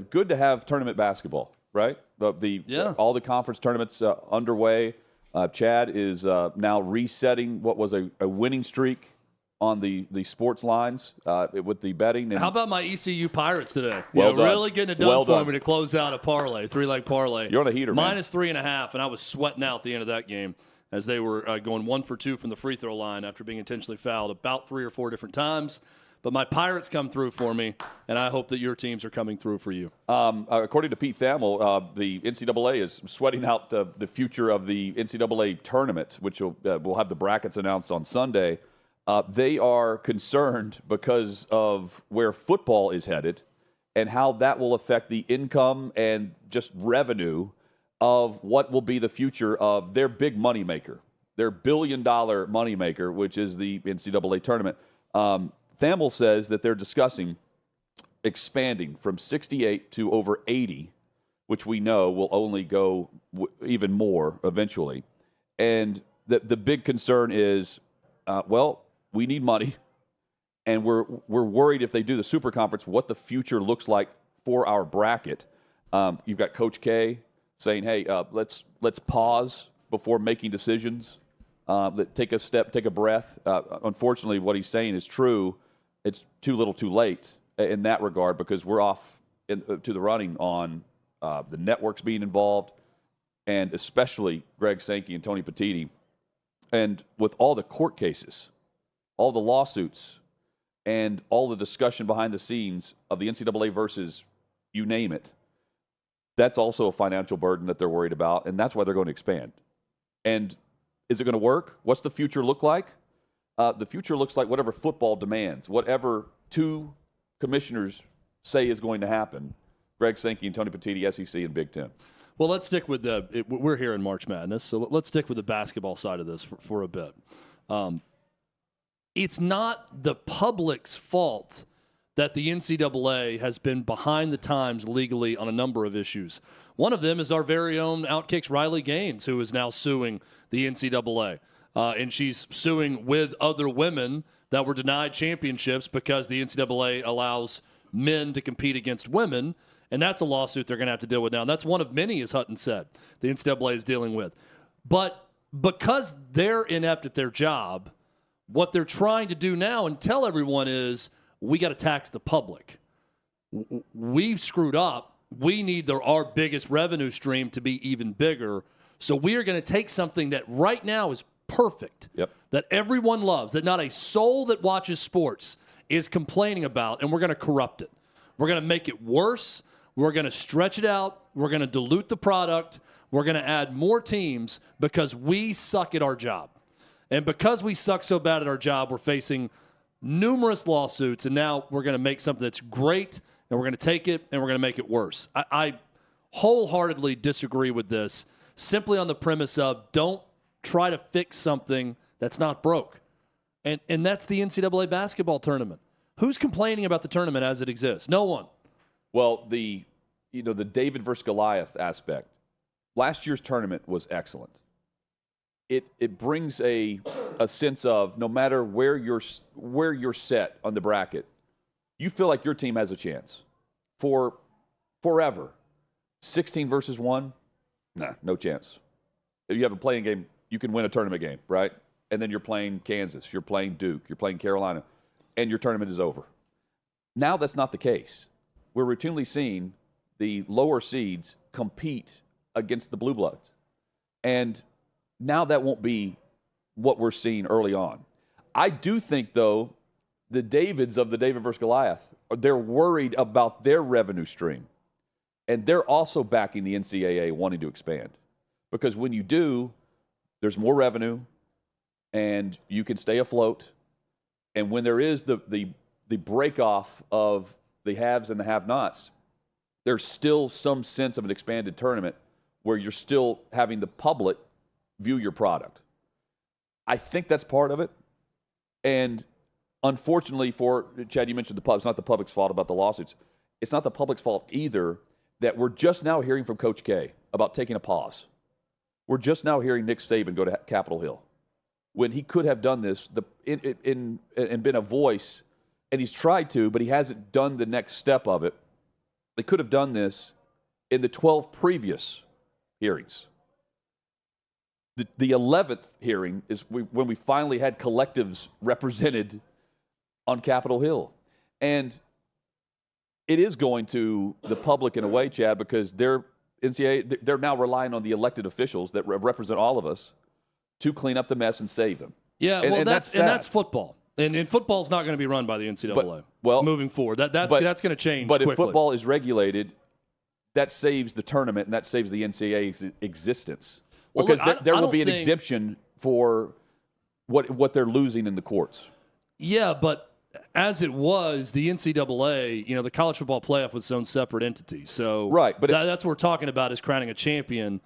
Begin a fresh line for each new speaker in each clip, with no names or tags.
good to have tournament basketball, right? All the conference tournaments underway. Chad is now resetting what was a winning streak on the sports lines with the betting. And
how about my ECU Pirates today?
Well done.
Really getting it done for me to close out a parlay, 3-leg parlay.
You're on a heater, man.
Minus 3.5, and I was sweating out at the end of that game as they were going 1 for 2 from the free throw line after being intentionally fouled about 3 or 4 different times. But my Pirates come through for me, and I hope that your teams are coming through for you.
According to Pete Thamel, the NCAA is sweating out the future of the NCAA tournament, which will have the brackets announced on Sunday. They are concerned because of where football is headed and how that will affect the income and just revenue of what will be the future of their big moneymaker, their billion-dollar moneymaker, which is the NCAA tournament. Thamel says that they're discussing expanding from 68 to over 80, which we know will only go even more eventually. And the big concern is, we need money, and we're worried if they do the super conference, what the future looks like for our bracket. You've got Coach K saying, hey, let's pause before making decisions. Take a step, take a breath. Unfortunately, what he's saying is true. It's too little too late in that regard because we're off to the running on the networks being involved, and especially Greg Sankey and Tony Petitti. And with all the court cases, all the lawsuits, and all the discussion behind the scenes of the NCAA versus you name it, that's also a financial burden that they're worried about, and that's why they're going to expand. And is it going to work? What's the future look like? The future looks like whatever football demands, whatever 2 commissioners say is going to happen. Greg Sankey and Tony Petitti, SEC and Big Ten.
Well, let's stick with we're here in March Madness, so let's stick with the basketball side of this for a bit. It's not the public's fault that the NCAA has been behind the times legally on a number of issues. One of them is our very own Outkick's Riley Gaines, who is now suing the NCAA. And she's suing with other women that were denied championships because the NCAA allows men to compete against women. And that's a lawsuit they're going to have to deal with now. And that's one of many, as Hutton said, the NCAA is dealing with. But because they're inept at their job, what they're trying to do now and tell everyone is, we got to tax the public. We've screwed up. We need our biggest revenue stream to be even bigger. So we are going to take something that right now is perfect, that everyone loves, that not a soul that watches sports is complaining about, and we're going to corrupt it. We're going to make it worse. We're going to stretch it out. We're going to dilute the product. We're going to add more teams because we suck at our job. And because we suck so bad at our job, we're facing numerous lawsuits, and now we're going to make something that's great, and we're going to take it, and we're going to make it worse. I wholeheartedly disagree with this, simply on the premise of don't try to fix something that's not broke. And that's the NCAA basketball tournament. Who's complaining about the tournament as it exists? No one.
Well, the David versus Goliath aspect. Last year's tournament was excellent. It brings a sense of no matter where you're set on the bracket, you feel like your team has a chance for forever. 16 versus 1, nah, no chance. If you have a playing game, you can win a tournament game, right? And then you're playing Kansas, you're playing Duke, you're playing Carolina, and your tournament is over. Now that's not the case. We're routinely seeing the lower seeds compete against the Blue Bloods. And now that won't be what we're seeing early on. I do think, though, the Davids of the David versus Goliath, they're worried about their revenue stream. And they're also backing the NCAA wanting to expand. Because when you do, there's more revenue, and you can stay afloat. And when there is the break-off of the haves and the have-nots, there's still some sense of an expanded tournament where you're still having the public view your product. I think that's part of it. And unfortunately for, Chad, you mentioned the public. It's not the public's fault about the lawsuits. It's not the public's fault either that we're just now hearing from Coach K about taking a pause. We're just now hearing Nick Saban go to Capitol Hill when he could have done this and been a voice, and he's tried to, but he hasn't done the next step of it. They could have done this in the 12 previous hearings. The 11th hearing is when we finally had collectives represented on Capitol Hill. And it is going to the public in a way, Chad, because they're now relying on the elected officials that represent all of us to clean up the mess and save them.
Yeah,
and
that's football. And football's not going to be run by the NCAA moving forward. That's going to change
But
quickly.
if football is regulated, that saves the tournament and that saves the NCAA's existence. Because there will be an exemption for what they're losing in the courts.
Yeah, but as it was, the NCAA, the college football playoff was its own separate entity. So
right, but
that's what we're talking about is crowning a champion.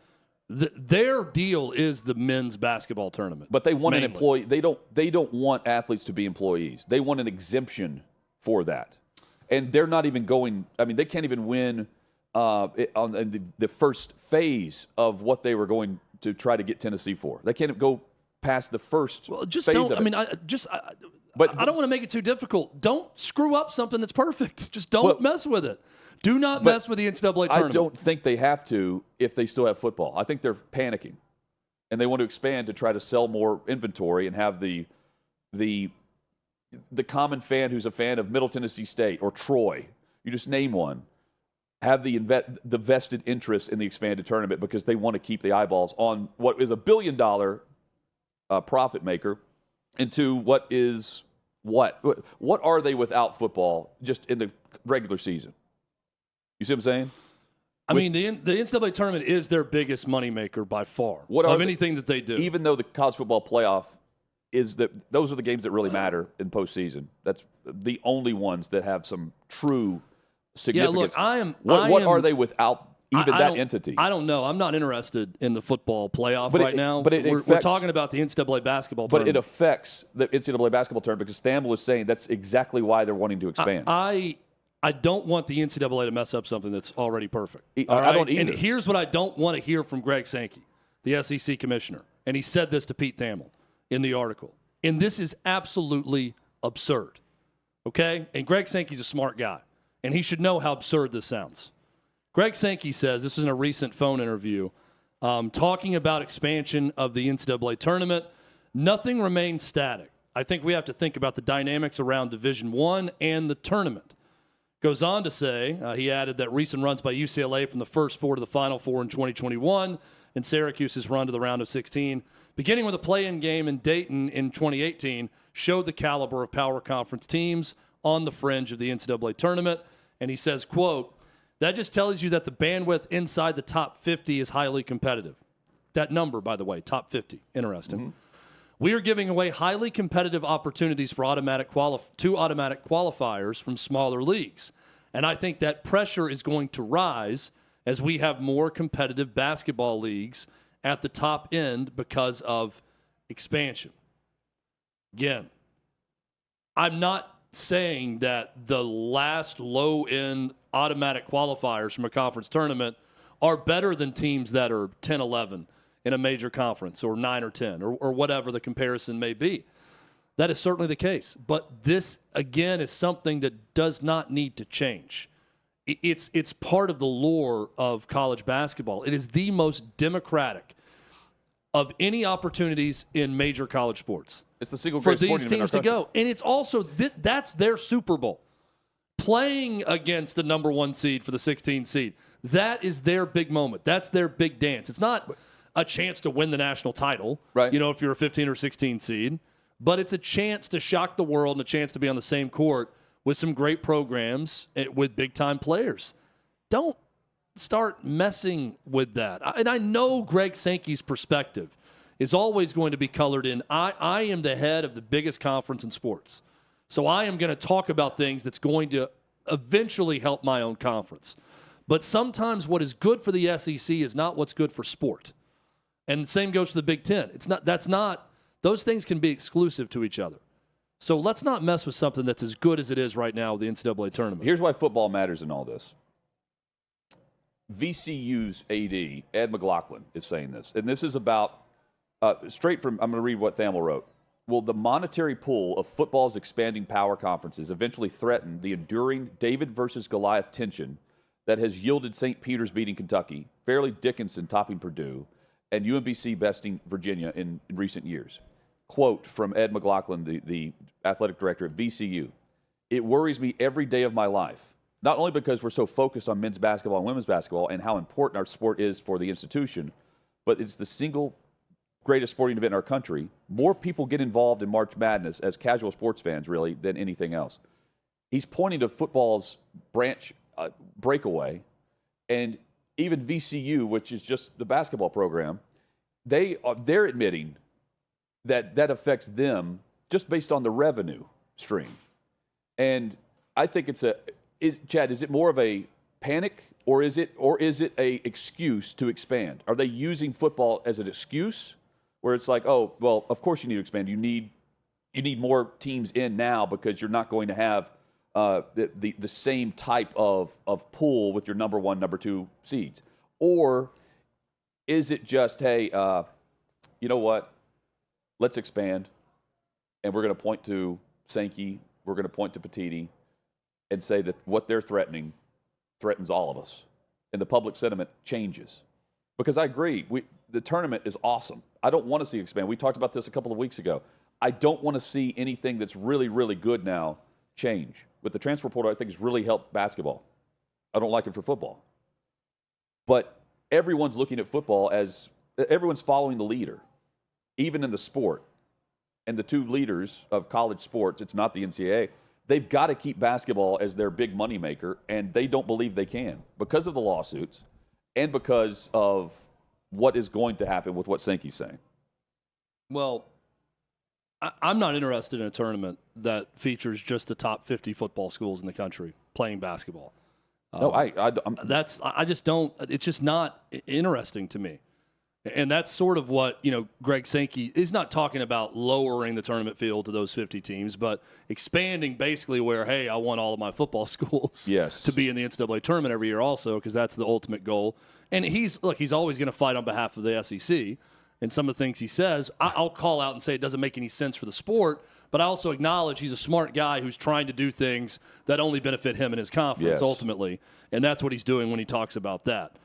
Their deal is the men's basketball tournament.
But they want an employee. They don't want athletes to be employees. They want an exemption for that. And they're not even going – I mean, they can't even win on the first phase of what they were going to try to get Tennessee for. They can't go past the first
just
phase
don't.
of it.
I mean, I don't want to make it too difficult. Don't screw up something that's perfect. Just don't mess with it. Do not mess with the NCAA tournament.
I don't think they have to if they still have football. I think they're panicking, and they want to expand to try to sell more inventory and have the common fan who's a fan of Middle Tennessee State or Troy, you just name one, have the vested interest in the expanded tournament because they want to keep the eyeballs on what is $1 billion profit maker into what is what are they without football just in the regular season? You see what I'm saying?
I mean, the NCAA tournament is their biggest moneymaker by far anything that they do.
Even though the college football playoff those are the games that really matter in postseason. That's the only ones that have some true significance.
Yeah, look,
what are they without even that entity?
I don't know. I'm not interested in the football playoff right now.
But
we're talking about the NCAA basketball tournament.
But it affects the NCAA basketball tournament because Stamble was saying that's exactly why they're wanting to expand.
I don't want the NCAA to mess up something that's already perfect.
I don't either.
And here's what I don't want to hear from Greg Sankey, the SEC commissioner. And he said this to Pete Thamel in the article. And this is absolutely absurd. Okay? And Greg Sankey's a smart guy. And he should know how absurd this sounds. Greg Sankey says, this was in a recent phone interview, talking about expansion of the NCAA tournament, nothing remains static. I think we have to think about the dynamics around Division I and the tournament. Goes on to say, he added that recent runs by UCLA from the first four to the Final Four in 2021 and Syracuse's run to the round of 16, beginning with a play-in game in Dayton in 2018, showed the caliber of power conference teams on the fringe of the NCAA tournament. And he says, quote, that just tells you that the bandwidth inside the top 50 is highly competitive. That number, by the way, top 50. Interesting. Mm-hmm. We are giving away highly competitive opportunities for two automatic qualifiers from smaller leagues. And I think that pressure is going to rise as we have more competitive basketball leagues at the top end because of expansion. Again, I'm not saying that the last low-end automatic qualifiers from a conference tournament are better than teams that are 10-11 in a major conference or 9 or 10 or whatever the comparison may be. That is certainly the case. But this, again, is something that does not need to change. It's part of the lore of college basketball. It is the most democratic of any opportunities in major college sports.
It's the single
for
greatest
these teams to go. And it's also, that's their Super Bowl. Playing against the number one seed for the 16 seed. That is their big moment. That's their big dance. It's not a chance to win the national title,
right?
If you're a 15 or 16 seed. But it's a chance to shock the world and a chance to be on the same court with some great programs with big-time players. Don't start messing with that. And I know Greg Sankey's perspective is always going to be colored in, I am the head of the biggest conference in sports. So I am going to talk about things that's going to eventually help my own conference. But sometimes what is good for the SEC is not what's good for sport. And the same goes for the Big Ten. Those things can be exclusive to each other. So let's not mess with something that's as good as it is right now with the NCAA tournament.
Here's why football matters in all this. VCU's AD, Ed McLaughlin, is saying this. And this is about, straight from, I'm going to read what Thamel wrote. Will the monetary pool of football's expanding power conferences eventually threaten the enduring David versus Goliath tension that has yielded St. Peter's beating Kentucky, Fairleigh Dickinson topping Purdue, and UMBC besting Virginia in recent years. Quote from Ed McLaughlin, the athletic director at VCU. It worries me every day of my life, not only because we're so focused on men's basketball and women's basketball and how important our sport is for the institution, but it's the single greatest sporting event in our country. More people get involved in March Madness as casual sports fans, really, than anything else. He's pointing to football's branch breakaway, and even VCU, which is just the basketball program, they're admitting that affects them just based on the revenue stream. And I think Chad, is it more of a panic or is it a excuse to expand? Are they using football as an excuse where it's like, oh, well, of course you need to expand. You need more teams in now because you're not going to have the same type of pool with your number one, number two seeds? Or is it just, hey, you know what? Let's expand, and we're going to point to Sankey, we're going to point to Petiti, and say that what they're threatening threatens all of us, and the public sentiment changes. Because I agree, the tournament is awesome. I don't want to see expand. We talked about this a couple of weeks ago. I don't want to see anything that's really, really good now change. With the transfer portal, I think it's really helped basketball. I don't like it for football. But everyone's looking at football as everyone's following the leader, even in the sport. And the two leaders of college sports, it's not the NCAA, they've got to keep basketball as their big moneymaker, and they don't believe they can because of the lawsuits and because of what is going to happen with what Sankey's saying.
Well, I'm not interested in a tournament that features just the top 50 football schools in the country playing basketball.
No,
I just don't. It's just not interesting to me. And that's sort of what, Greg Sankey is not talking about lowering the tournament field to those 50 teams, but expanding basically where, hey, I want all of my football schools to be in the NCAA tournament every year also, because that's the ultimate goal. And he's always going to fight on behalf of the SEC. And some of the things he says, I'll call out and say it doesn't make any sense for the sport, but I also acknowledge he's a smart guy who's trying to do things that only benefit him and his conference ultimately. And that's what he's doing when he talks about that.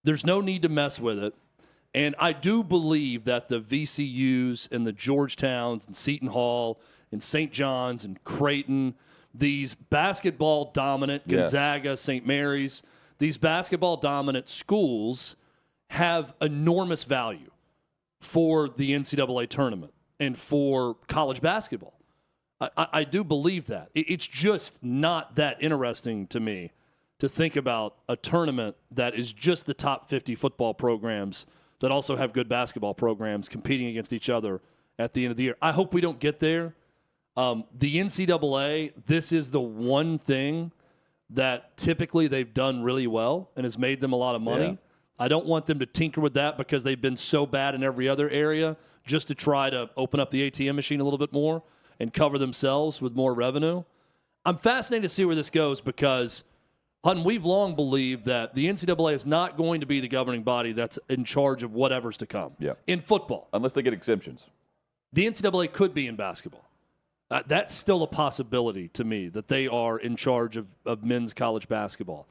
There's no need to mess with it. And I do believe that the VCUs and the Georgetowns and Seton Hall and St. John's and Creighton, these basketball-dominant, Gonzaga, St. Mary's, these basketball-dominant schools have enormous value for the NCAA tournament and for college basketball. I do believe that. It's just not that interesting to me to think about a tournament that is just the top 50 football programs that also have good basketball programs competing against each other at the end of the year. I hope we don't get there. The NCAA, this is the one thing that typically they've done really well and has made them a lot of money. Yeah. I don't want them to tinker with that because they've been so bad in every other area just to try to open up the ATM machine a little bit more and cover themselves with more revenue. I'm fascinated to see where this goes because we've long believed that the NCAA is not going to be the governing body that's in charge of whatever's to come in football.
Unless they get exemptions.
The NCAA could be in basketball. That's still a possibility to me that they are in charge of men's college basketball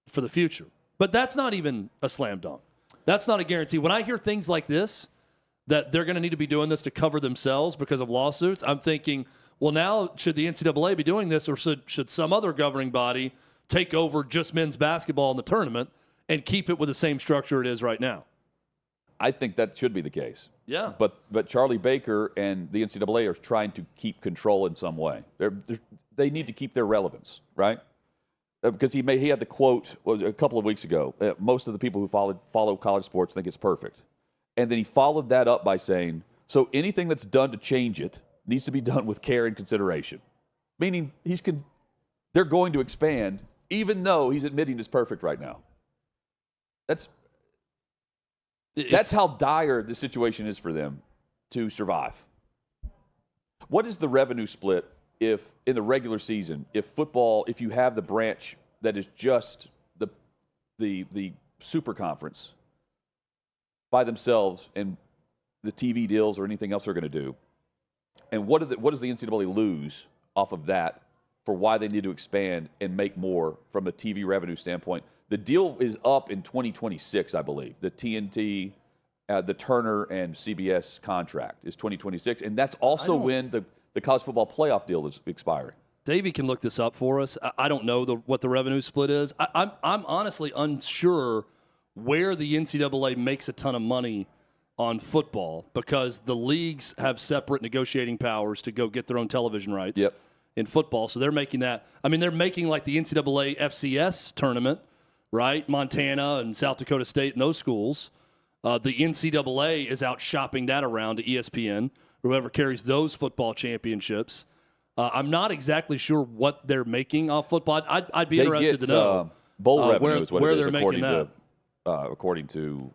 for the future. But that's not even a slam dunk. That's not a guarantee. When I hear things like this, that they're going to need to be doing this to cover themselves because of lawsuits, I'm thinking, well, now should the NCAA be doing this or should some other governing body take over just men's basketball in the tournament and keep it with the same structure it is right now?
I think that should be the case.
Yeah.
But Charlie Baker and the NCAA are trying to keep control in some way. They need to keep their relevance, right? Because he had the quote a couple of weeks ago. Most of the people who follow college sports think it's perfect. And then he followed that up by saying, so anything that's done to change it needs to be done with care and consideration. Meaning they're going to expand even though he's admitting it's perfect right now. That's how dire the situation is for them to survive. What is the revenue split if in the regular season, if you have the branch that is just the super conference by themselves and the TV deals or anything else they're going to do, and what does the NCAA lose off of that for why they need to expand and make more from a TV revenue standpoint. The deal is up in 2026, I believe. The TNT, the Turner and CBS contract is 2026, and that's also when the college football playoff deal is expiring.
Davey can look this up for us. I don't know what the revenue split is. I'm honestly unsure where the NCAA makes a ton of money on football because the leagues have separate negotiating powers to go get their own television rights in football. So they're making that. I mean, they're making like the NCAA FCS tournament, right? Montana and South Dakota State and those schools. The NCAA is out shopping that around to ESPN, whoever carries those football championships. I'm not exactly sure what they're making off football. I'd be interested to know.
Bowl revenue is what
where
it is,
they're making that.
According to.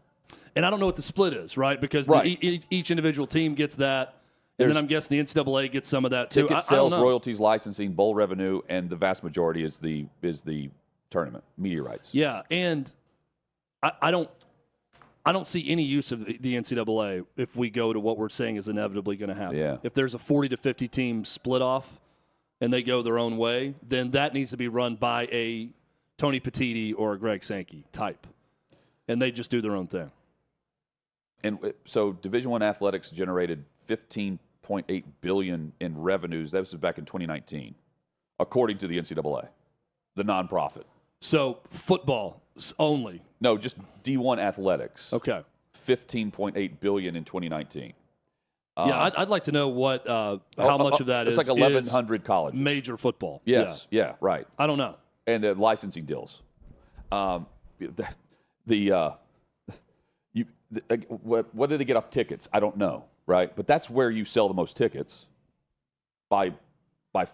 And I don't know what the split is, right? Because each individual team gets that, and then I'm guessing the NCAA gets some of that too.
Ticket sales, royalties, licensing, bowl revenue, and the vast majority is the tournament media rights.
Yeah, and I don't see any use of the NCAA if we go to what we're saying is inevitably going to happen.
Yeah.
If there's a 40 to 50 team split off and they go their own way, then that needs to be run by a Tony Petitti or a Greg Sankey type, and they just do their own thing.
And so Division I athletics generated $15.8 billion in revenues. That was back in 2019, according to the NCAA, the nonprofit.
So football only?
No, just D1 athletics.
Okay.
$15.8 billion in 2019.
Yeah, I'd like to know what how much of that
it's
is.
It's like 1,100 colleges.
Major football.
Yes. Yeah. Right.
I don't know.
And licensing deals. What did they get off tickets? I don't know, right? But that's where you sell the most tickets by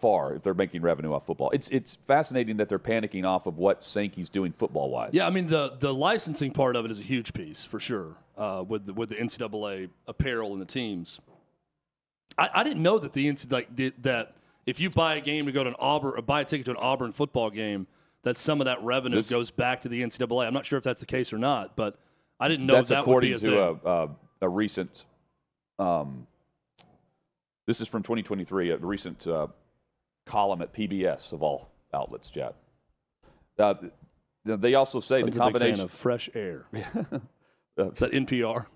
far if they're making revenue off football. It's fascinating that they're panicking off of what Sankey's doing football-wise.
Yeah, I mean, the licensing part of it is a huge piece for sure with the NCAA apparel and the teams. I didn't know that the NCAA that if you buy a game to go to an Auburn or buy a ticket to an Auburn football game, that some of that revenue goes back to the NCAA. I'm not sure if that's the case or not, but I didn't know that would be a thing.
That's according to a recent. This is from 2023. A recent column at PBS of all outlets, Chad. They also say the combination
a big fan of fresh air. Is that NPR?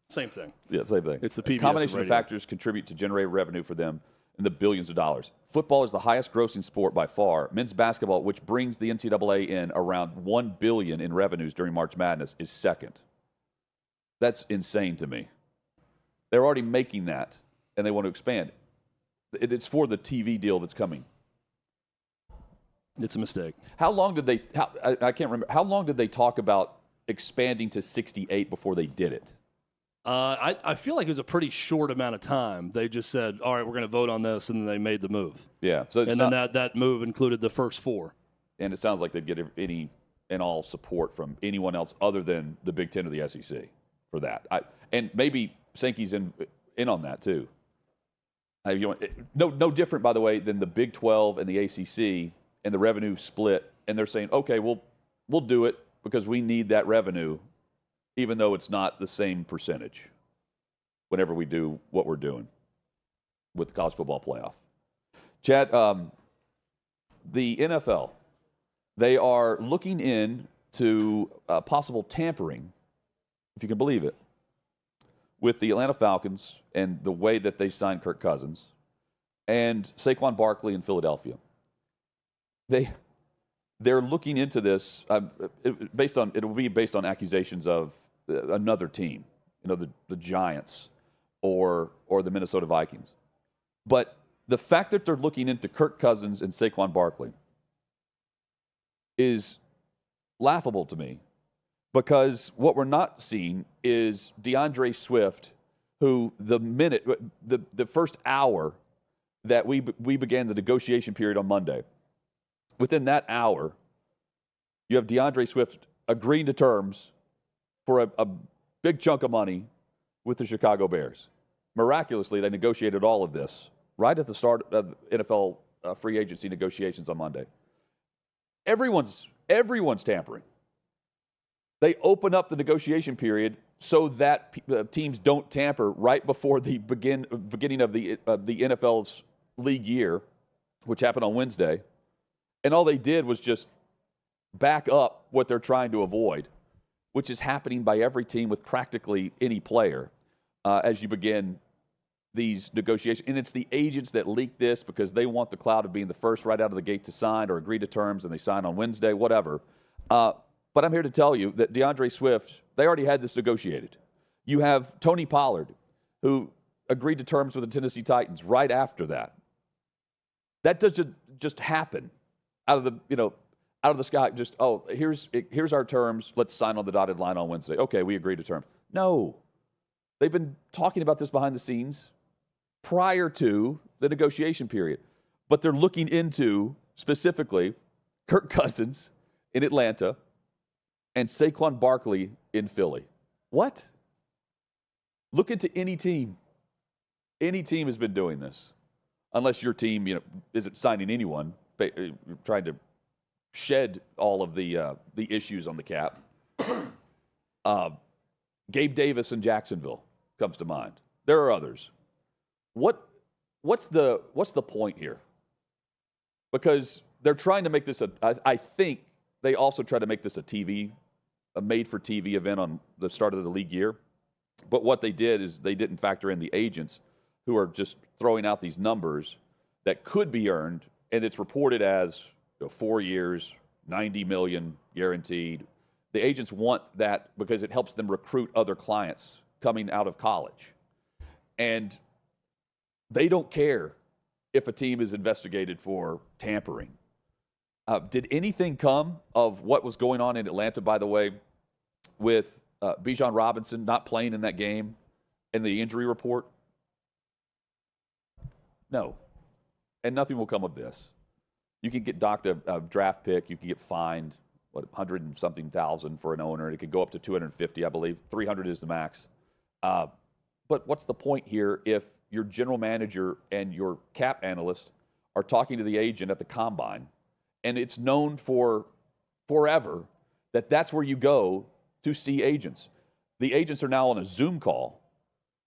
Same thing.
Yeah, same thing.
It's the PBS
combination
of
of factors contribute to generate revenue for them in the billions of dollars. Football is the highest grossing sport by far. Men's basketball, which brings the NCAA in around $1 billion in revenues during March Madness, is second. That's insane to me. They're already making that, and they want to expand. It's for the TV deal that's coming.
It's a mistake.
How long did they? I can't remember. How long did they talk about expanding to 68 before they did it?
I feel like it was a pretty short amount of time. They just said, "All right, we're going to vote on this," and then they made the move.
Yeah. So
then that move included the first four.
And it sounds like they'd get any and all support from anyone else other than the Big Ten or the SEC for that. And maybe Sankey's in on that too. No different, by the way, than the Big 12 and the ACC and the revenue split. And they're saying, okay, we'll do it because we need that revenue, even though it's not the same percentage whenever we do what we're doing with the college football playoff. Chad, the NFL, they are looking into possible tampering, if you can believe it, with the Atlanta Falcons and the way that they signed Kirk Cousins and Saquon Barkley in Philadelphia. They're looking into this it will be based on accusations of another team, the Giants or the Minnesota Vikings. But the fact that they're looking into Kirk Cousins and Saquon Barkley is laughable to me, because what we're not seeing is DeAndre Swift, who the first hour that we began the negotiation period on Monday, within that hour, you have DeAndre Swift agreeing to terms for a big chunk of money with the Chicago Bears. Miraculously, they negotiated all of this right at the start of NFL free agency negotiations on Monday. Everyone's tampering. They open up the negotiation period so that teams don't tamper right before the beginning of the NFL's league year, which happened on Wednesday, and all they did was just back up what they're trying to avoid, which is happening by every team with practically any player as you begin these negotiations. And it's the agents that leak this because they want the cloud of being the first right out of the gate to sign or agree to terms, and they sign on Wednesday, whatever. But I'm here to tell you that DeAndre Swift, they already had this negotiated. You have Tony Pollard, who agreed to terms with the Tennessee Titans right after that. That doesn't just happen out of the sky. Just, here's our terms. Let's sign on the dotted line on Wednesday. Okay, we agree to terms. No. They've been talking about this behind the scenes prior to the negotiation period. But they're looking into, specifically, Kirk Cousins in Atlanta and Saquon Barkley in Philly. What? Look into any team. Any team has been doing this. Unless your team, isn't signing anyone, trying to shed all of the issues on the cap. Gabe Davis in Jacksonville comes to mind. There are others. What's the point here? Because they're trying to make this I think they also try to make this a made-for-TV event on the start of the league year. But what they did is they didn't factor in the agents who are just throwing out these numbers that could be earned, and it's reported as 4 years, $90 million guaranteed. The agents want that because it helps them recruit other clients coming out of college. And they don't care if a team is investigated for tampering. Did anything come of what was going on in Atlanta, by the way, with Bijan Robinson not playing in that game and the injury report? No. And nothing will come of this. You can get docked a draft pick. You can get fined, 100 and something thousand for an owner. It could go up to 250, I believe. 300 is the max. But what's the point here if your general manager and your cap analyst are talking to the agent at the combine, and it's known for forever that that's where you go to see agents? The agents are now on a Zoom call.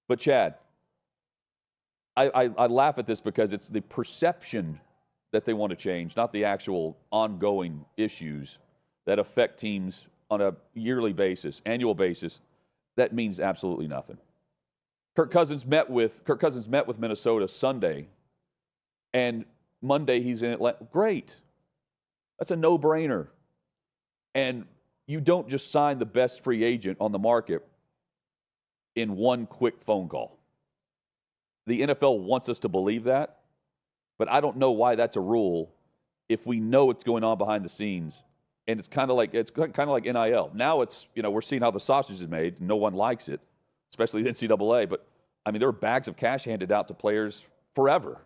But, Chad, I laugh at this because it's the perception that they want to change, not the actual ongoing issues that affect teams on a yearly basis, annual basis. That means absolutely nothing. Kirk Cousins met with Minnesota Sunday, and Monday he's in Atlanta. Great. That's a no-brainer. And you don't just sign the best free agent on the market in one quick phone call. The NFL wants us to believe that, but I don't know why that's a rule if we know what's going on behind the scenes. And it's kind of like NIL. Now it's, we're seeing how the sausage is made. No one likes it, especially the NCAA. But, I mean, there are bags of cash handed out to players forever.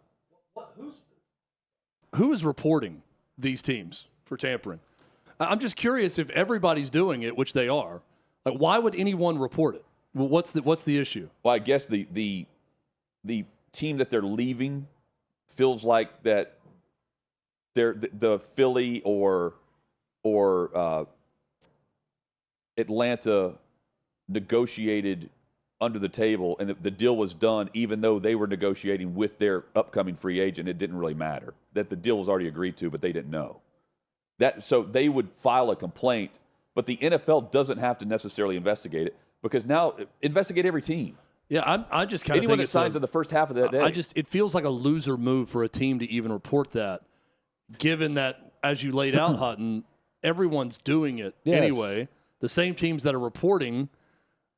Who is reporting these teams for tampering? I'm just curious if everybody's doing it, which they are. Like, why would anyone report it? Well, what's the issue?
Well, I guess the team that they're leaving feels like that they're the Philly or Atlanta negotiated under the table, and the deal was done even though they were negotiating with their upcoming free agent. It didn't really matter that the deal was already agreed to, but they didn't know that. So they would file a complaint, but the NFL doesn't have to necessarily investigate it because now investigate every team.
Yeah, I just kind of
anyone that signs in the first half of that day.
It feels like a loser move for a team to even report that, given that, as you laid out, Hutton, everyone's doing it anyway. The same teams that are reporting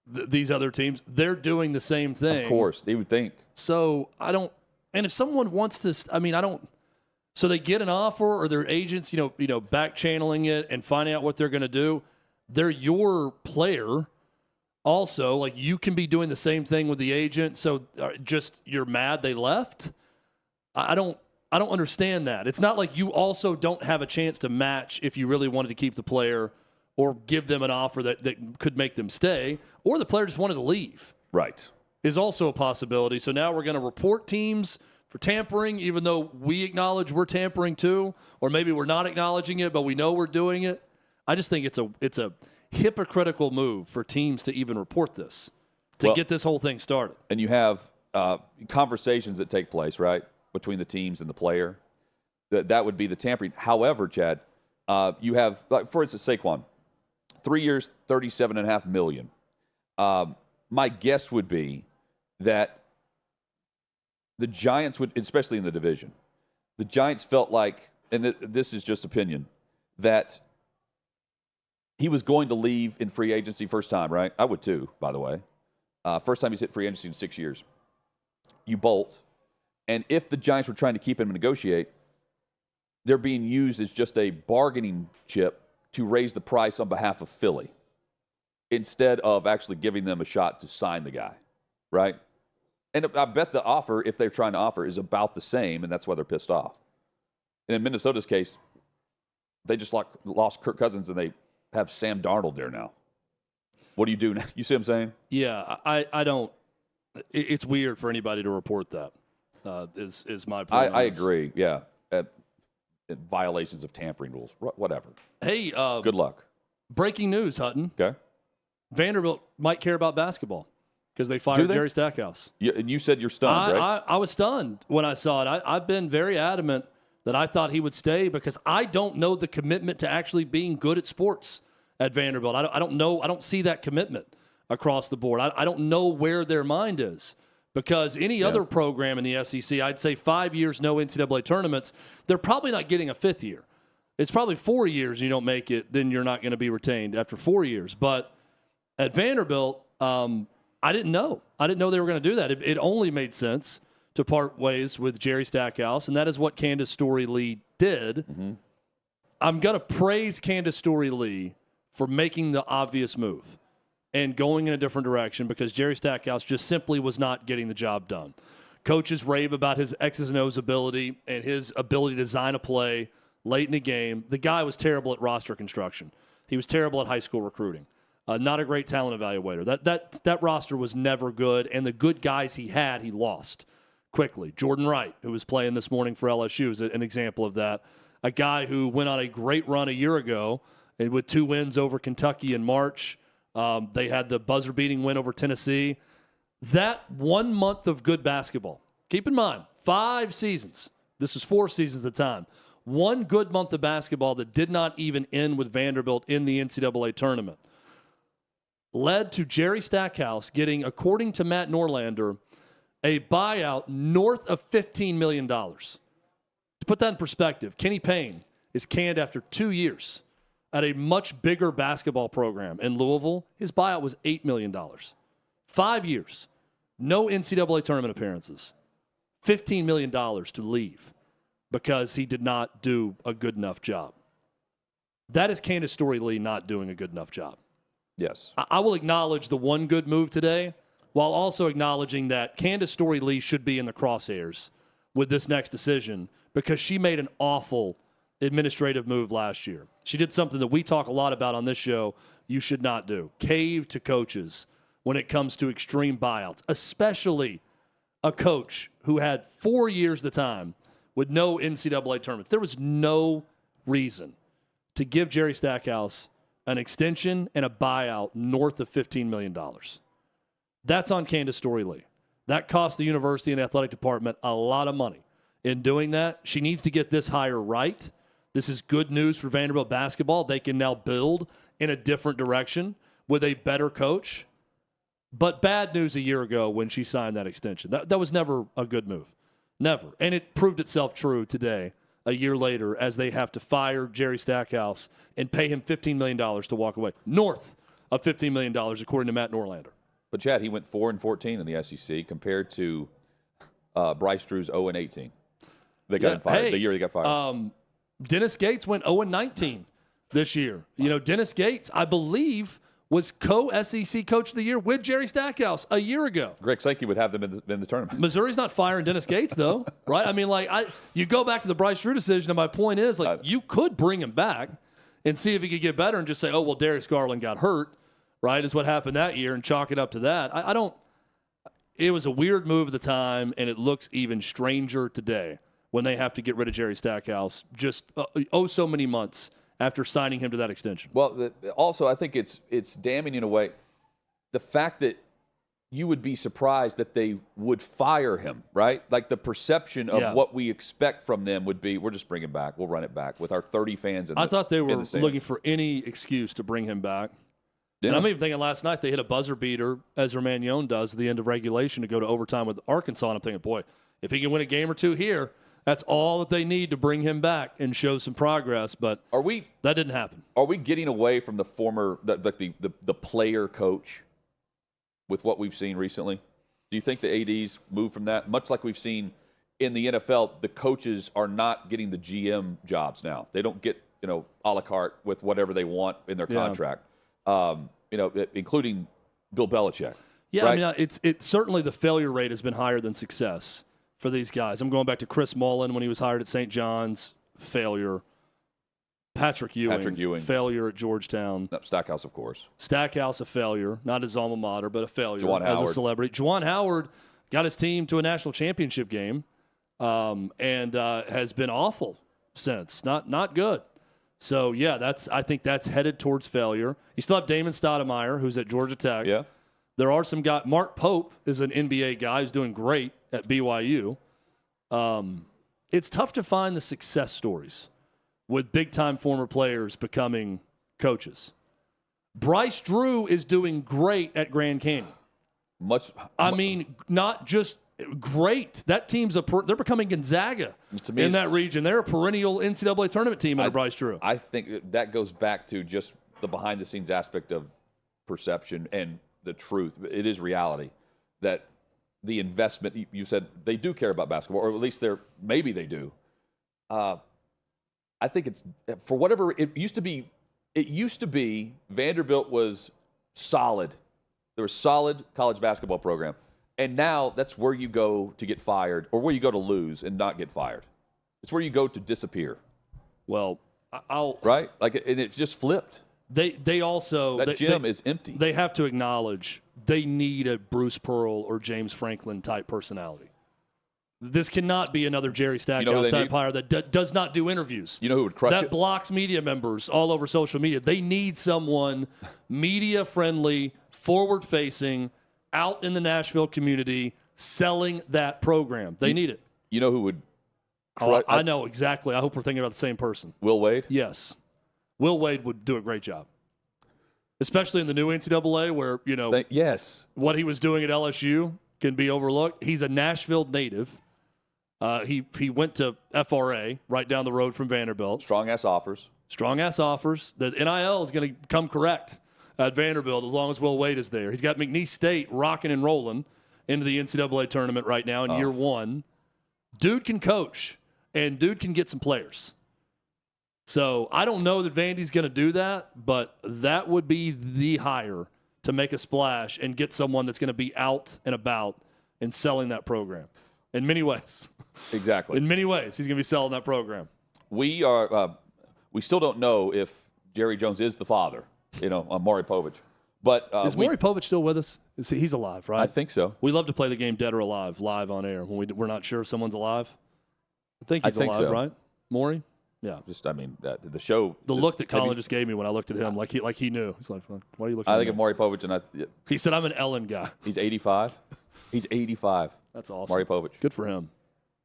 these other teams, they're doing the same thing.
Of course, they would think.
So I don't. And if someone wants to, I don't. So they get an offer, or their agents, back channeling it and finding out what they're going to do. They're your player. Also, like, you can be doing the same thing with the agent. So just you're mad they left. I don't understand that. It's not like you also don't have a chance to match if you really wanted to keep the player or give them an offer that could make them stay, or the player just wanted to leave.
Right.
Is also a possibility. So now we're going to report teams for tampering, even though we acknowledge we're tampering too, or maybe we're not acknowledging it, but we know we're doing it. I just think it's a hypocritical move for teams to even report this, to get this whole thing started.
And you have conversations that take place, right, between the teams and the player. That would be the tampering. However, Chad, you have, like, for instance, Saquon, 3 years, $37.5 million. My guess would be that the Giants would, especially in the division, the Giants felt like, and this is just opinion, that he was going to leave in free agency first time, right? I would too, by the way. First time he's hit free agency in 6 years. You bolt. And if the Giants were trying to keep him and negotiate, they're being used as just a bargaining chip to raise the price on behalf of Philly instead of actually giving them a shot to sign the guy, right? And I bet the offer, if they're trying to offer, is about the same, and that's why they're pissed off. And in Minnesota's case, they just lost Kirk Cousins, and they have Sam Darnold there now. What do you do now? You see what I'm saying?
Yeah, I don't. It's weird for anybody to report that. Is my point.
I agree. Yeah, violations of tampering rules. Whatever.
Hey,
good luck.
Breaking news, Hutton.
Okay.
Vanderbilt might care about basketball because they fired Jerry Stackhouse.
And you said you're stunned, right?
I was stunned when I saw it. I've been very adamant that I thought he would stay because I don't know the commitment to actually being good at sports at Vanderbilt. I don't know. I don't see that commitment across the board. I don't know where their mind is because any other program in the SEC, I'd say 5 years, no NCAA tournaments, they're probably not getting a fifth year. It's probably 4 years and you don't make it, then you're not going to be retained after 4 years. But at Vanderbilt, I didn't know. I didn't know they were going to do that. It only made sense to part ways with Jerry Stackhouse, and that is what Candace Story-Lee did. Mm-hmm. I'm going to praise Candace Story-Lee for making the obvious move and going in a different direction because Jerry Stackhouse just simply was not getting the job done. Coaches rave about his X's and O's ability and his ability to design a play late in the game. The guy was terrible at roster construction. He was terrible at high school recruiting. Not a great talent evaluator. That roster was never good, and the good guys he had, he lost quickly. Jordan Wright, who was playing this morning for LSU, is an example of that. A guy who went on a great run a year ago with 2 wins over Kentucky in March. They had the buzzer-beating win over Tennessee. That 1 month of good basketball, keep in mind, 5 seasons. This was 4 seasons at the time. 1 good month of basketball that did not even end with Vanderbilt in the NCAA tournament led to Jerry Stackhouse getting, according to Matt Norlander, a buyout north of $15 million. To put that in perspective, Kenny Payne is canned after 2 years at a much bigger basketball program in Louisville. His buyout was $8 million. 5 years, no NCAA tournament appearances, $15 million to leave because he did not do a good enough job. That is Candace Story-Lee not doing a good enough job.
Yes.
I will acknowledge the one good move today while also acknowledging that Candace Story-Lee should be in the crosshairs with this next decision because she made an awful administrative move last year. She did something that we talk a lot about on this show you should not do. Cave to coaches when it comes to extreme buyouts, especially a coach who had 4 years at the time with no NCAA tournaments. There was no reason to give Jerry Stackhouse an extension and a buyout north of $15 million. That's on Candace Story-Lee. That cost the university and the athletic department a lot of money. In doing that, she needs to get this hire right. This is good news for Vanderbilt basketball. They can now build in a different direction with a better coach. But bad news a year ago when she signed that extension. That was never a good move. Never. And it proved itself true today, a year later, as they have to fire Jerry Stackhouse and pay him $15 million to walk away. North of $15 million, according to Matt Norlander.
But, Chad, he went 4-14 in the SEC compared to Bryce Drew's 0-18. They got him fired. The year he got fired.
Dennis Gates went 0-19 this year. You know, Dennis Gates, I believe, was co-SEC Coach of the Year with Jerry Stackhouse a year ago.
Greg Sankey would have them in the tournament.
Missouri's not firing Dennis Gates, though, right? I mean, you go back to the Bryce Drew decision, and my point is, you could bring him back and see if he could get better and just say, oh, well, Darius Garland got hurt, right, is what happened that year, and chalk it up to that. It was a weird move at the time, and it looks even stranger today when they have to get rid of Jerry Stackhouse just so many months after signing him to that extension.
Well, also, I think it's damning in a way. The fact that you would be surprised that they would fire him, right? Like the perception of what we expect from them would be, we'll just bring him back. We'll run it back with our 30 fans.
I thought they were looking for any excuse to bring him back. Yeah. And I'm even thinking last night they hit a buzzer beater, as Romagnon does, at the end of regulation to go to overtime with Arkansas. And I'm thinking, boy, if he can win a game or two here, that's all that they need to bring him back and show some progress. But that didn't happen.
Are we getting away from the former, the player coach with what we've seen recently? Do you think the ADs move from that? Much like we've seen in the NFL, the coaches are not getting the GM jobs now. They don't get, a la carte with whatever they want in their contract, including Bill Belichick.
Yeah,
right?
I mean, it's certainly the failure rate has been higher than success for these guys. I'm going back to Chris Mullen when he was hired at St. John's, failure. Patrick Ewing, failure at Georgetown.
Stackhouse, of course.
Stackhouse, a failure. Not his alma mater, but a failure
as
a celebrity. Juwan Howard got his team to a national championship game and has been awful since. Not good. So, yeah, I think that's headed towards failure. You still have Damon Stoudemire, who's at Georgia Tech.
Yeah.
There are some guys. Mark Pope is an NBA guy who's doing great at BYU. It's tough to find the success stories with big-time former players becoming coaches. Bryce Drew is doing great at Grand Canyon. I mean, not just great. That team's they're becoming Gonzaga in that region. They're a perennial NCAA tournament team under Bryce Drew.
I think that goes back to just the behind-the-scenes aspect of perception and the truth. It is reality that the investment, you said they do care about basketball, or at least maybe they do. I think it's for whatever it used to be. It used to be Vanderbilt was solid. There was a solid college basketball program. And now that's where you go to get fired or where you go to lose and not get fired. It's where you go to disappear.
Well,
right? And it's just flipped.
They also
that gym is empty.
They have to acknowledge they need a Bruce Pearl or James Franklin type personality. This cannot be another Jerry Stackhouse type hire that does not do interviews.
You know who would crush it?
That blocks media members all over social media. They need someone media friendly, forward facing, out in the Nashville community, selling that program. They need it.
You know who would?
I know exactly. I hope we're thinking about the same person.
Will Wade?
Yes. Will Wade would do a great job. Especially in the new NCAA where,
yes,
what he was doing at LSU can be overlooked. He's a Nashville native. He went to FRA right down the road from Vanderbilt.
Strong-ass offers.
The NIL is going to come correct at Vanderbilt as long as Will Wade is there. He's got McNeese State rocking and rolling into the NCAA tournament right now in year one. Dude can coach, and dude can get some players. So I don't know that Vandy's going to do that, but that would be the hire to make a splash and get someone that's going to be out and about and selling that program in many ways.
Exactly.
In many ways, he's going to be selling that program.
We still don't know if Jerry Jones is the father, on Maury Povich. But
is Maury Povich still with us? He's alive, right?
I think so.
We love to play the game Dead or Alive live on air when we're not sure if someone's alive. I think he's alive,
so.
Right? Maury? Yeah.
The show.
The look that Colin just gave me when I looked at him, like he knew. He's like, "What are you looking?"
I think of Maury Povich, and
he said, "I'm an Ellen guy."
He's 85. He's 85.
That's awesome.
Maury Povich.
Good for him.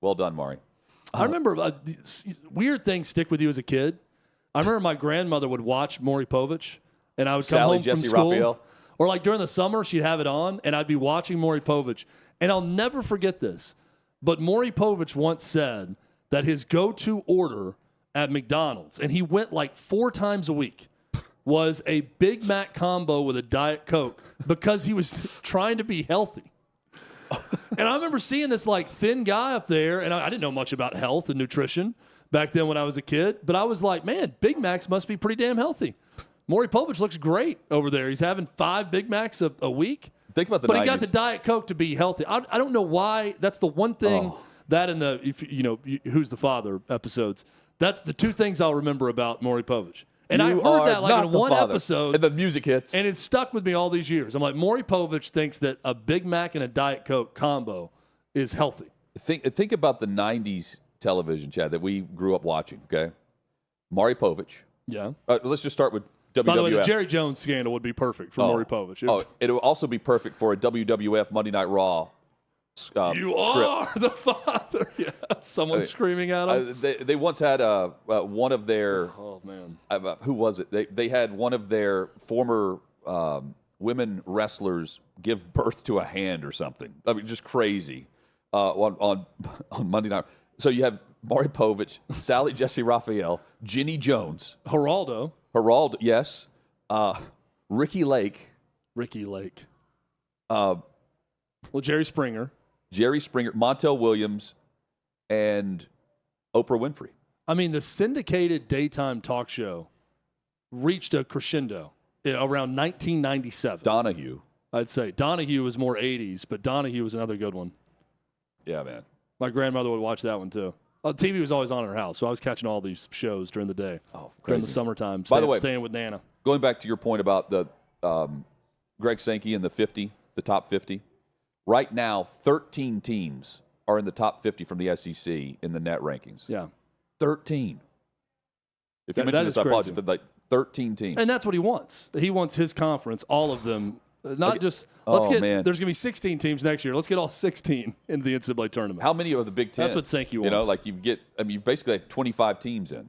Well done, Maury.
I remember weird things stick with you as a kid. I remember my grandmother would watch Maury Povich, and I would come home from school,
Raphael.
Or like during the summer, she'd have it on, and I'd be watching Maury Povich, and I'll never forget this. But Maury Povich once said that his go-to order at McDonald's, and he went like 4 times a week, was a Big Mac combo with a Diet Coke because he was trying to be healthy. And I remember seeing this like thin guy up there, and I didn't know much about health and nutrition back then when I was a kid, but I was like, man, Big Macs must be pretty damn healthy. Maury Povich looks great over there. He's having 5 Big Macs a week.
Think about
But 90s. He got the Diet Coke to be healthy. I don't know why. That's the one thing that in the Who's the Father episodes, that's the 2 things I'll remember about Maury Povich. And I heard that like in one episode.
And the music hits.
And it's stuck with me all these years. I'm like, Maury Povich thinks that a Big Mac and a Diet Coke combo is healthy.
Think about the 90s television, Chad, that we grew up watching, okay? Maury Povich.
Yeah.
Let's just start with WWF.
By the way, the Jerry Jones scandal would be perfect for Maury Povich.
It would also be perfect for a WWF Monday Night Raw.
You are the father. Yeah, someone screaming at him.
They once had one of their.
Oh man,
who was it? They had one of their former women wrestlers give birth to a hand or something. I mean, just crazy on Monday Night. So you have Maury Povich, Sally Jesse Raphael, Ginny Jones,
Geraldo,
yes, Ricky Lake,
Jerry Springer,
Montel Williams, and Oprah Winfrey.
I mean, the syndicated daytime talk show reached a crescendo around 1997.
Donahue.
I'd say Donahue was more 80s, but Donahue was another good one.
Yeah, man.
My grandmother would watch that one too. TV was always on in her house, so I was catching all these shows during the day.
Oh, crazy.
During the summertime.
By the way,
staying with Nana.
Going back to your point about the Greg Sankey and the top 50. Right now, 13 teams are in the top 50 from the SEC in the net rankings.
Yeah.
13. If you mentioned this, I apologize, but like 13 teams.
And that's what he wants. He wants his conference, all of them. Not just,
man.
There's going to be 16 teams next year. Let's get all 16 into the NCAA tournament.
How many of the Big Ten?
That's what Sankey wants.
You know, like you basically have 25 teams in.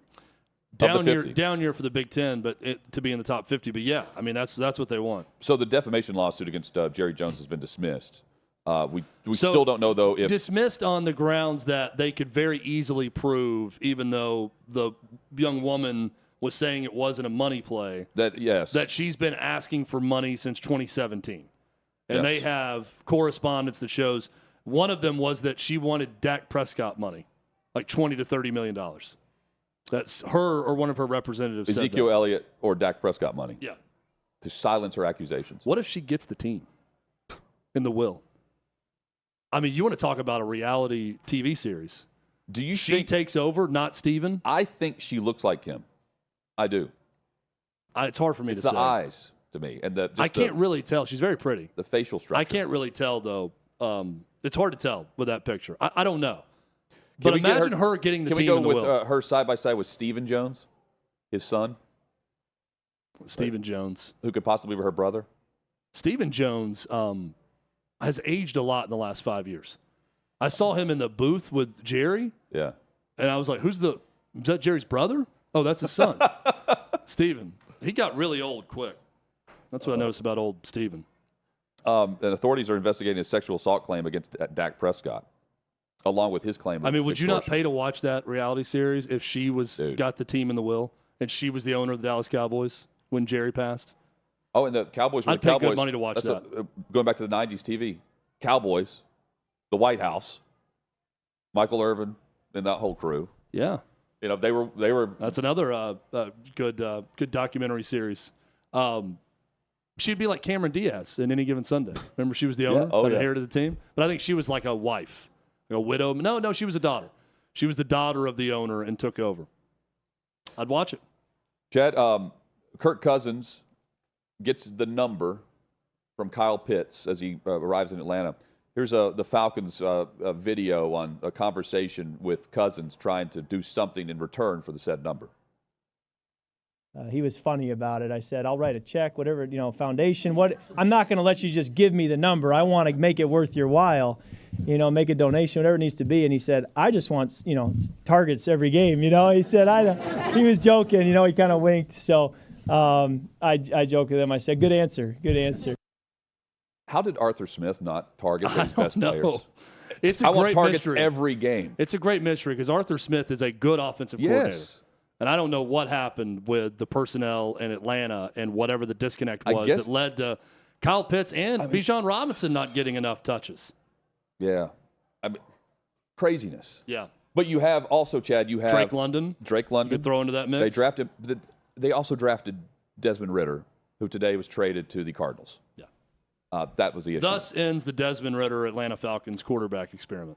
Down year for the Big Ten, but to be in the top 50. But yeah, I mean, that's what they want.
So the defamation lawsuit against Jerry Jones has been dismissed. We still don't know, though, if.
Dismissed on the grounds that they could very easily prove, even though the young woman was saying it wasn't a money play, that she's been asking for money since 2017. And they have correspondence that shows one of them was that she wanted Dak Prescott money, like $20 to $30 million. That's her or one of her representatives.
Ezekiel Elliott or Dak Prescott money.
Yeah.
To silence her accusations.
What if she gets the team in the will? I mean, you want to talk about a reality TV series. She takes over, not Steven?
I think she looks like him. I do.
It's hard for me to say.
It's the eyes to me. And
I can't really tell. She's very pretty.
The facial structure.
I can't really tell, though. It's hard to tell with that picture. I don't know. But imagine her getting the team in the will. Can we go
with her side by side with Stephen Jones, his son?
Stephen Jones.
Who could possibly be her brother?
Stephen Jones has aged a lot in the last 5 years. I saw him in the booth with Jerry.
Yeah.
And I was like, is that Jerry's brother? Oh, that's his son. Stephen. He got really old quick. That's what I noticed about old Stephen.
And authorities are investigating a sexual assault claim against Dak Prescott, along with his claim of
would
extortion.
you not pay to watch that reality series if she got the team in the will and she was the owner of the Dallas Cowboys when Jerry passed?
Oh, and the Cowboys were
I'd pay good money to watch that.
Going back to the 90s TV. Cowboys, the White House, Michael Irvin, and that whole crew.
Yeah.
You know, they were.
That's another good documentary serise. She'd be like Cameron Diaz in Any Given Sunday. Remember, she was the owner that inherited the team. But I think she was like a wife, like a widow. No, she was a daughter. She was the daughter of the owner and took over. I'd watch it.
Chad, Kirk Cousins gets the number from Kyle Pitts as he arrives in Atlanta. Here's the Falcons video on a conversation with Cousins trying to do something in return for the said number.
He was funny about it. I said, I'll write a check, whatever, foundation. I'm not going to let you just give me the number. I want to make it worth your while, make a donation, whatever it needs to be. And he said, I just want, targets every game. He said, he was joking, he kind of winked. So I joked with him. I said, good answer.
How did Arthur Smith not target his best players?
It's a great mystery.
Every game.
It's a great mystery because Arthur Smith is a good offensive coordinator. And I don't know what happened with the personnel in Atlanta and whatever the disconnect was that led to Kyle Pitts and Bijan Robinson not getting enough touches.
Yeah. Craziness.
Yeah.
But you have also, Chad,
Drake London.
You could
throw into that mix.
They also drafted Desmond Ridder, who today was traded to the Cardinals.
Yeah.
That was the issue.
Thus ends the Desmond Ridder Atlanta Falcons quarterback experiment.